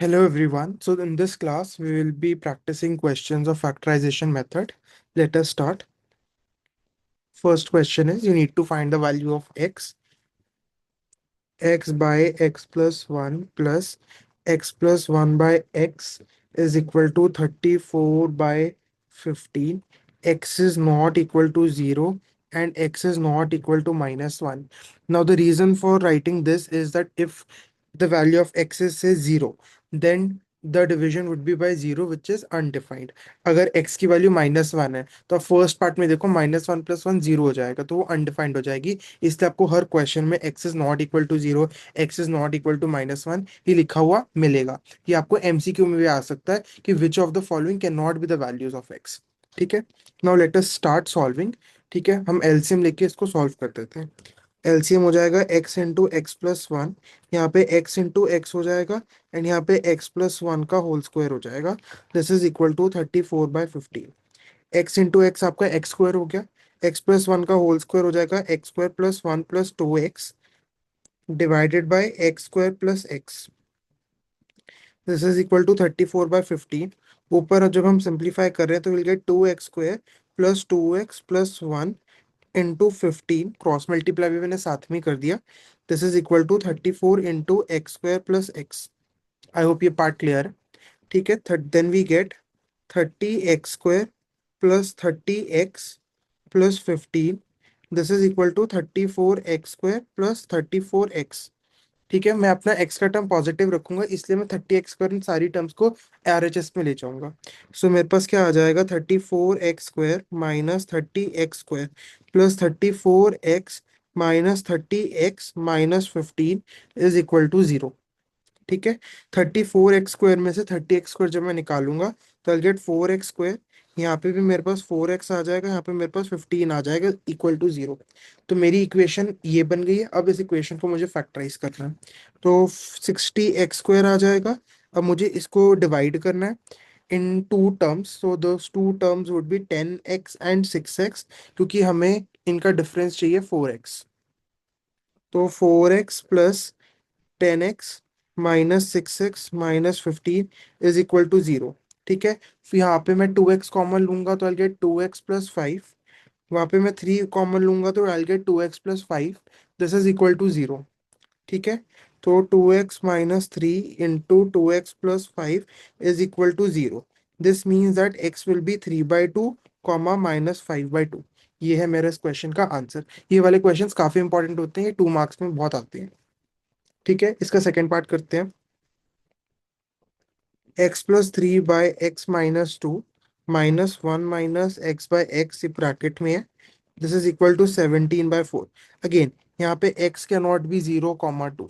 Hello everyone. So in this class, we will be practicing questions of factorization method. Let us start. First question is you need to find the value of x. X by x plus 1 plus x plus 1 by x is equal to 34 by 15. X is not equal to 0 and x is not equal to minus 1. Now the reason for writing this is that if the value of x is say 0, then the division would be by 0 which is undefined. अगर x की value -1 है तो first part में देखो -1 + 1 0 हो जाएगा, तो वो अनडिफाइंड हो जाएगी। इसलिए आपको हर क्वेश्चन में x is not equal to 0, x is not equal to -1 ही लिखा हुआ मिलेगा। ये आपको एमसीक्यू में भी आ सकता है कि which of the following can not be the values of x। ठीक है, now let us start solving. ठीक है, हम एलसीएम लेके इसको सॉल्व कर देते हैं। एलसीएम हो जाएगा x into x plus one, यहाँ पे x इंटू एक्स हो जाएगा एंड यहाँ पे x प्लस वन का होल स्क्वायर हो जाएगा। This is equal to 34/15। X into x आपका एक्स स्क्वायर हो गया, एक्स प्लस वन का होल स्क्वायर हो जाएगा x square plus one plus two x divided by x square plus x. This is equal to 34/15। ऊपर जब हम simplify कर रहे हैं तो will get 2x² plus 2x plus one into 15, cross multiply भी मैंने साथ में कर दिया। This is equal to 34 into x square plus x. I hope ये पार्ट क्लियर है। ठीक है, then we get 30x² plus 30x plus 15। This is equal to 34x² plus 34x। ठीक है, मैं अपना x का टर्म पॉजिटिव रखूंगा, इसलिए मैं 30x² सारी टर्म्स को RHS में ले जाऊंगा। सो मेरे पास क्या आ जाएगा, 34x² minus 30x² plus 34x minus 30x minus 15 is equal to 0। ठीक है, 34x² में से 30x² जब मैं निकालूंगा तो आई गेट 4x²। यहाँ पे भी मेरे पास 4x आ जाएगा, यहाँ पे मेरे पास 15 आ जाएगा इक्वल टू 0। तो मेरी इक्वेशन ये बन गई है। अब इस इक्वेशन को मुझे फैक्टराइज करना है, तो 60x² आ जाएगा। अब मुझे इसको डिवाइड करना है in two terms, so those two terms would be 10x and 6x, क्योंकि हमें इनका डिफरेंस चाहिए 4x। तो 4x plus 10x minus 6x minus 15 is equal to 0। ठीक है, फिर यहाँ पे मैं 2x कॉमन लूंगा तो आई गेट 2x प्लस 5। वहाँ पे मैं 3 कॉमन लूंगा तो I get 2x plus 5। This is equal to 0। ठीक है, तो 2x minus 3 into 2x plus 5 is equal to 0। This means that x will be 3/2 comma -5/2। ये है मेरे इस क्वेश्चन का आंसर। ये वाले क्वेश्चंस काफी इंपॉर्टेंट होते हैं, ये 2 मार्क्स में बहुत आते हैं। ठीक है, इसका सेकंड पार्ट करते हैं। x plus 3/x minus 2 minus 1 minus x by x bracket में है। This is equal to 17/4। Again यहाँ पे x can not be 0, 2।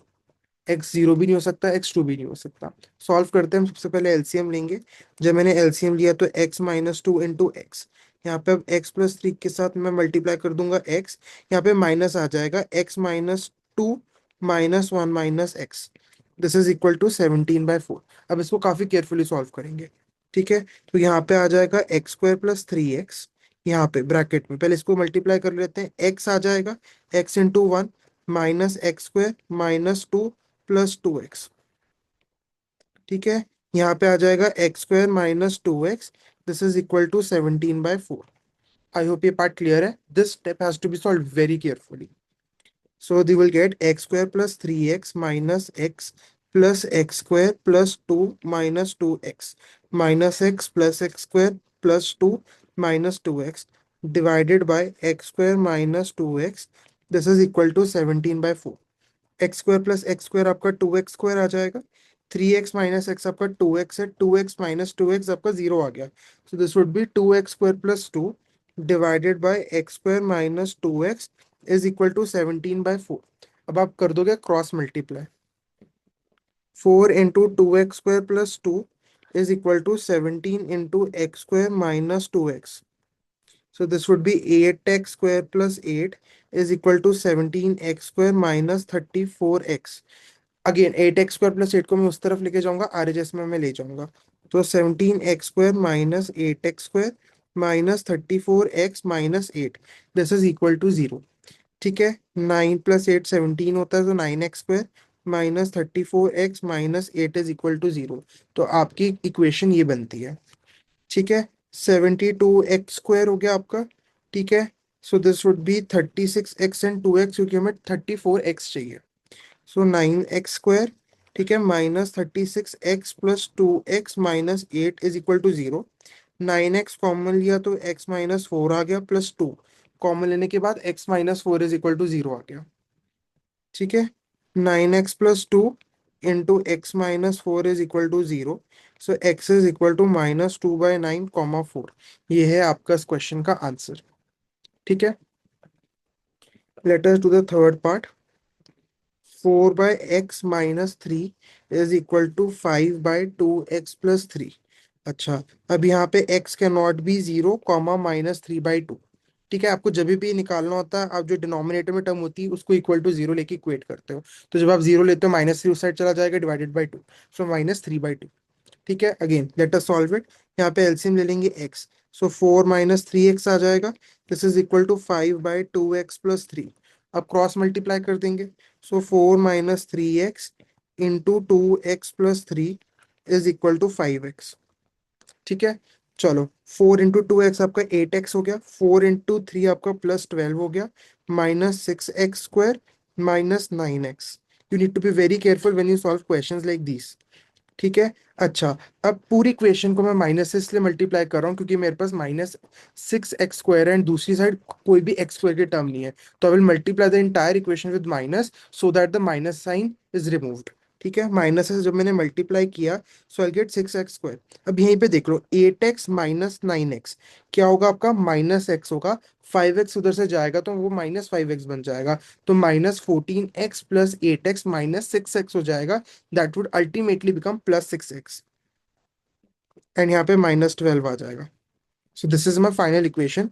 x 0 भी नहीं हो सकता, x 2 भी नहीं हो सकता। सॉल्व करते हैं, हम सबसे पहले एलसीएम लेंगे। जब मैंने एलसीएम लिया तो x माइनस 2 इंटू एक्स, यहाँ पे अब x प्लस 3 के साथ मैं मल्टीप्लाई कर दूंगा x, यहाँ पे माइनस आ जाएगा x minus 2 minus 1 minus x. This is equal to 17/4। अब इसको काफी केयरफुली सॉल्व करेंगे। ठीक है, तो यहाँ पे आ जाएगा x² प्लस 3x, यहाँ पे ब्रैकेट में पहले इसको मल्टीप्लाई कर लेते हैं। x आ जाएगा x into one minus x² minus 2 plus 2x। ठीक है, यहाँ पे आ जाएगा x² minus 2x। This is equal to 17/4। I hope ये पार्ट क्लियर है। This step has to be solve very carefully. So they will get x² plus 3x minus x plus x² plus 2 minus 2x minus x plus x² plus 2 minus 2x divided by x² minus 2x. This is equal to 17/4. x² plus x² आपका 2x² आ जाएगा। 3x minus x आपका 2x है, 2x minus 2x आपका 0 आ गया। So this would be 2x² plus 2 divided by x² minus 2x is equal to 17/4। अब आप कर दोगे cross multiply. 4 into 2x² plus 2 is equal to 17 into x² minus 2x. So this would be 8x² plus 8 is equal to 17x² minus 34x. Again 8x² plus 8 को मैं उस तरफ लेके जाऊंगा, RHS में मैं ले जाऊंगा। तो 17x² minus 8x² minus 34x minus 8, this is equal to 0। ठीक है, 9 प्लस 8 17 होता है, तो 9x² minus 34x minus 8 is equal to 0। तो आपकी इक्वेशन ये बनती है। ठीक है, 72x² हो गया आपका। ठीक है, so this would be 36x and 2x, क्योंकि हमें 34x चाहिए। So 9x²। ठीक है, minus 36x plus 2x minus 8 is equal to 0। 9x common लिया तो x माइनस 4 आ गया, प्लस 2 कॉमन लेने के बाद x minus 4 is equal to 0 आ गया। ठीक है, 9x plus 2 into x minus 4 is equal to 0। So x is equal to -2/9, 4। ये है आपका इस क्वेश्चन का आंसर। ठीक है, let us do the third part. 4/x - 3 is equal to 5/2x+3। अच्छा, अब यहाँ पे x कैन नॉट बी 0, -3/2। ठीक है, आपको जब भी निकालना होता है, आप जो डिनोमिनेटर में टर्म होती है उसको इक्वल टू 0 लेके इक्वेट करते हो। तो जब आप 0 लेते हो, -3 उस साइड चला जाएगा, डिवाइडेड बाई 2। सो -3/2। ठीक है, again let us solve it. यहाँ पे एलसीएम ले लेंगे x। सो 4 - 3x आ जाएगा। This is equal to 5/2x+3। अब क्रॉस मल्टीप्लाई कर देंगे। So 4 - 3x into 2x+3 is equal to 5x। ठीक है, चलो 4 × 2x आपका 8x हो गया, 4 × 3 आपका +12 हो गया, -6x² -9x। You need to be very careful when you solve questions like this. ठीक है, अच्छा, अब पूरी इक्वेशन को मैं माइनस से इसलिए मल्टीप्लाई कर रहा हूँ क्योंकि मेरे पास -6x² है एंड दूसरी साइड कोई भी x² की टर्म नहीं है। तो I will multiply the entire equation with minus so that the minus sign is removed. ठीक है, माइनस से जब मैंने मल्टीप्लाई किया, सो आई गेट 6x²। अब यहीं पे देख लो, 8x माइनस 9x क्या होगा आपका, -x होगा। 5x उधर से जाएगा तो वो -5x बन जाएगा। तो -14x प्लस 8x -6x हो जाएगा। That would ultimately become +6x। And यहाँ पे -12 आ जाएगा। So this is my final equation.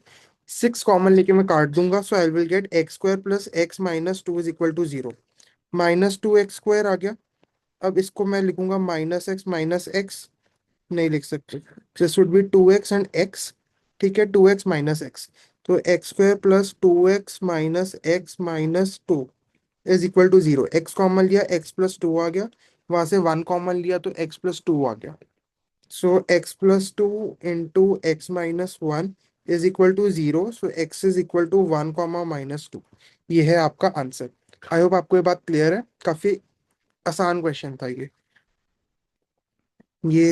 6 common लेके मैं काट दूंगा, so I will get x² plus x minus 2 is equal to 0। -2x² आ गया। अब इसको मैं लिखूंगा -x माइनस x, नहीं लिख सकते। This would be 2x and x। ठीक है, 2x माइनस x। तो x² plus 2x minus x minus 2 is equal to 0। x common लिया, x प्लस 2 आ गया। वहां से 1 कॉमन लिया तो x प्लस 2 आ गया। So x plus 2 into x minus 1 is equal to 0। So x is equal to 1 -2। ये है आपका आंसर। आई होप आपको ये बात क्लियर है। काफी आसान क्वेश्चन था ये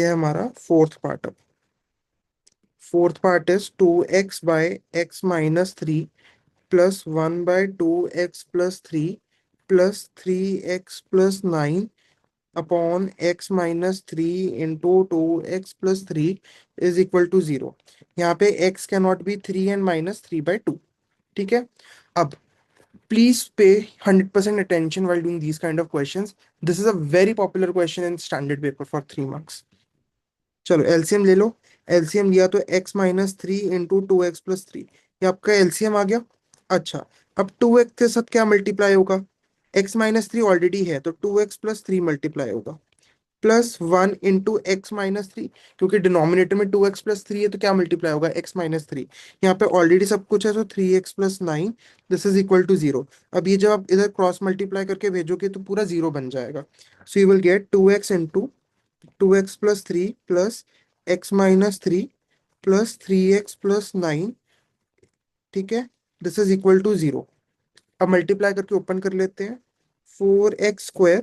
है हमारा फोर्थ पार्ट। अब fourth part is 2x/x - 3 plus 1/2x+3 plus 3x+9 upon x - 3 into 2x+3 is equal to 0। यहाँ पे x can not be 3 and -3/2। ठीक है, अब please pay 100% attention while doing these kind of questions. This is a very popular question in standard paper for 3 marks. चलो LCM ले लो। LCM लिया तो x - 3 into 2x+3, ये आपका एलसीएम आ गया। अच्छा, अब 2x के साथ क्या मल्टीप्लाई होगा, x - 3 ऑलरेडी है तो 2x+3 मल्टीप्लाई होगा, +1 इंटू x - 3। क्योंकि डिनोमिनेटर में 2x+3 है तो क्या मल्टीप्लाई होगा, x - 3। यहाँ पे ऑलरेडी सब कुछ है तो 3x+9 this is equal to 0। अब ये जब आप इधर क्रॉस मल्टीप्लाई करके भेजोगे तो पूरा 0 बन जाएगा। सो you will get 2x into 2x+3 plus x - 3 plus 3x+9। ठीक है, दिस इज इक्वल टू 0। अब मल्टीप्लाई करके ओपन कर लेते हैं। 4x²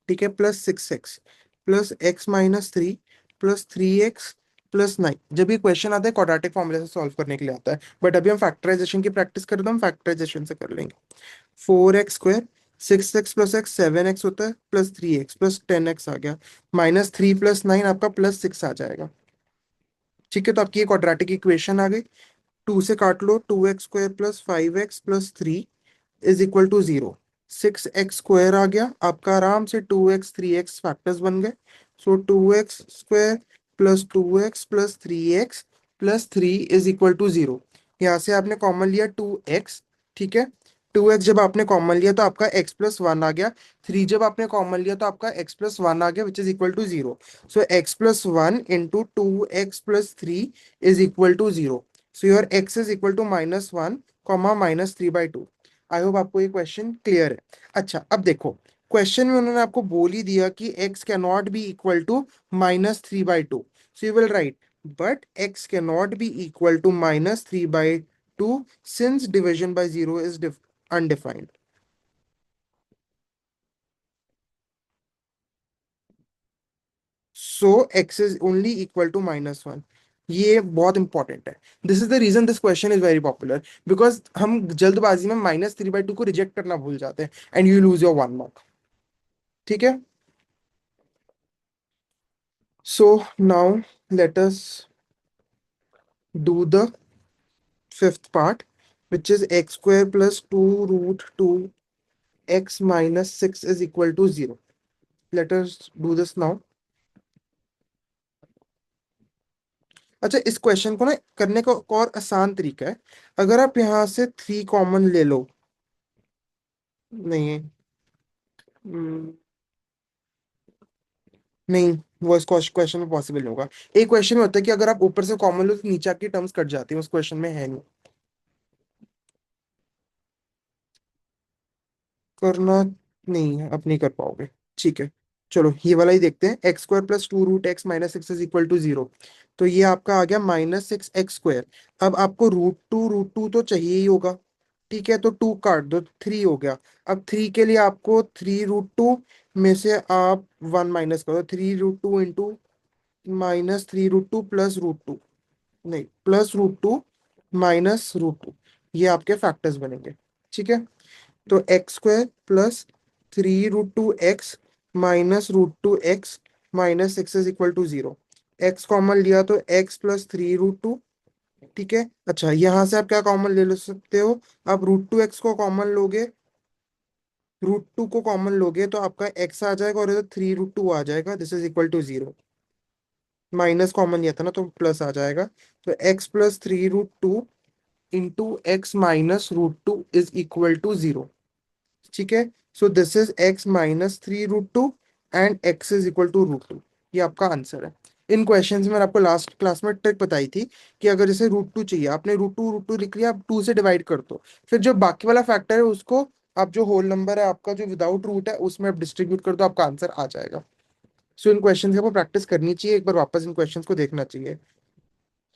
ठीक है, plus 6x plus x - 3 plus 3x+9। जब ये क्वेश्चन आता है क्वाड्रेटिक फॉर्मूले से सॉल्व करने के लिए आता है, बट अभी हम फैक्टराइजेशन की प्रैक्टिस कर रहे हैं तो हम फैक्टराइजेशन से कर लेंगे। 4x² 6x plus x 7x होता है, प्लस 3x प्लस 10x आ गया, -3+9 आपका +6 आ जाएगा। ठीक है, तो आपकी ये क्वाड्रेटिक इक्वेशन आ गई। 2 से काट लो, 2x² plus 5x+3 is equal to 0। 6x² आ गया आपका, आराम से 2x 3x फैक्टर्स बन गए। So 2x² plus 2x plus 3x plus 3 is equal to 0। यहाँ से आपने कॉमन लिया 2x। ठीक है, 2x जब आपने कॉमन लिया तो आपका x+1 आ गया। 3 जब आपने कॉमन लिया तो आपका x+1 आ गया, which is equal to 0। So x+1 into 2x+3 is equal to 0। So your x is equal to -1 -3/2। I hope आपको ये क्वेश्चन क्लियर है। अच्छा, अब देखो, क्वेश्चन में उन्होंने आपको बोल ही दिया कि x can not be equal to -3/2, so you will write but x can not be equal to -3/2 since division by zero is undefined. So x is only equal to -1. ये बहुत इंपॉर्टेंट है. This is the reason this question is very popular, because हम जल्दबाजी में -3/2 को reject करना भूल जाते हैं and you lose your 1 mark. ठीक है. So now let us do the fifth part, which is x square plus 2 root 2 x minus 6 is equal to 0. Let us do this now. अच्छा, इस क्वेश्चन को ना करने का एक और आसान तरीका है. अगर आप यहाँ से 3 कॉमन ले लो. नहीं. हम्म, नहीं, वो इस क्वेश्चन में पॉसिबल नहीं होगा. एक क्वेश्चन में होता है कि अगर आप ऊपर से कॉमन लो तो नीचे की टर्म्स कट जाती है, उस क्वेश्चन में है नहीं. करना नहीं है, आप नहीं कर पाओगे. ठीक है. चलो ये वाला ही देखते हैं. X square plus 2 √x - 6 is equal to 0. तो ये आपका आ गया -6x². अब आपको √2 तो चाहिए ही होगा. ठीक है, तो 2 काट दो, 3 हो गया. अब 3 के लिए आपको 3√2 में से आप 1 माइनस करो. 3√2 इंटू -3√2 प्लस √2, नहीं +√2 -√2, ये आपके फैक्टर्स बनेंगे. ठीक है. तो x² plus 3√2x -√2x -6 is equal to 0. x common लिया तो x प्लस 3√2. ठीक है. अच्छा, यहां से आप क्या कॉमन ले लो सकते हो. आप √2x को कॉमन लोगे, √2 को कॉमन लोगे तो आपका x आ जाएगा और इधर 3√2 आ जाएगा. This is equal to 0. Minus common लिया था ना तो प्लस आ जाएगा. तो x plus 3√2 into x minus √2 is equal to 0. ठीक है. So this is x - 3√2 and x is equal to √2. ये आपका आंसर है. इन क्वेश्चंस में मैंने आपको लास्ट क्लास में ट्रिक बताई थी कि अगर जैसे √2 चाहिए, आपने √2 लिख लिया, आप 2 से डिवाइड कर दो. फिर जो बाकी वाला फैक्टर है उसको आप जो होल नंबर है आपका जो विदाउट रूट है उसमें आप डिस्ट्रीब्यूट कर दो, आपका आंसर आ जाएगा. सो इन क्वेश्चंस की आपको प्रैक्टिस करनी चाहिए, एक बार वापस इन क्वेश्चंस को देखना चाहिए.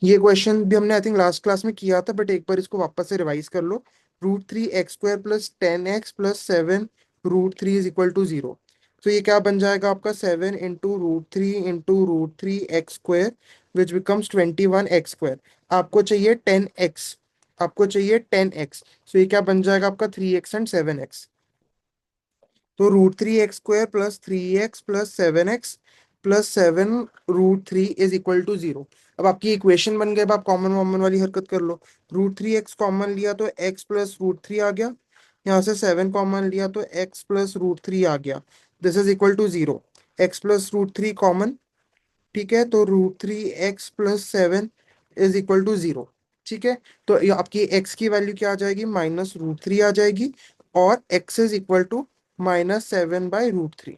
ये क्वेश्चन भी हमने आई थिंक लास्ट क्लास में किया था, बट एक बार इसको वापस से रिवाइज कर लो. √3x² plus 10x plus 7 √3 is equal to 0. तो ये क्या बन जाएगा आपका 7 into √3 into √3x², which becomes 21x². आपको चाहिए 10x, आपको चाहिए 10x. सो ये क्या बन जाएगा आपका 3x एंड 7x. तो √3x² plus 3x plus 7x plus 7 √3 is equal to 0. अब आपकी इक्वेशन बन गई. अब आप कॉमन वॉमन वाली हरकत कर लो. √3x कॉमन लिया तो x प्लस √3 आ गया. यहाँ से 7 कॉमन लिया तो x प्लस √3 आ गया. This is equal to 0. x plus √3 common. ठीक है. तो √3x plus 7 is equal to 0. ठीक है. तो ये आपकी x की वैल्यू क्या आ जाएगी, -√3 आ जाएगी. और x इज इक्वल टू -7/√3.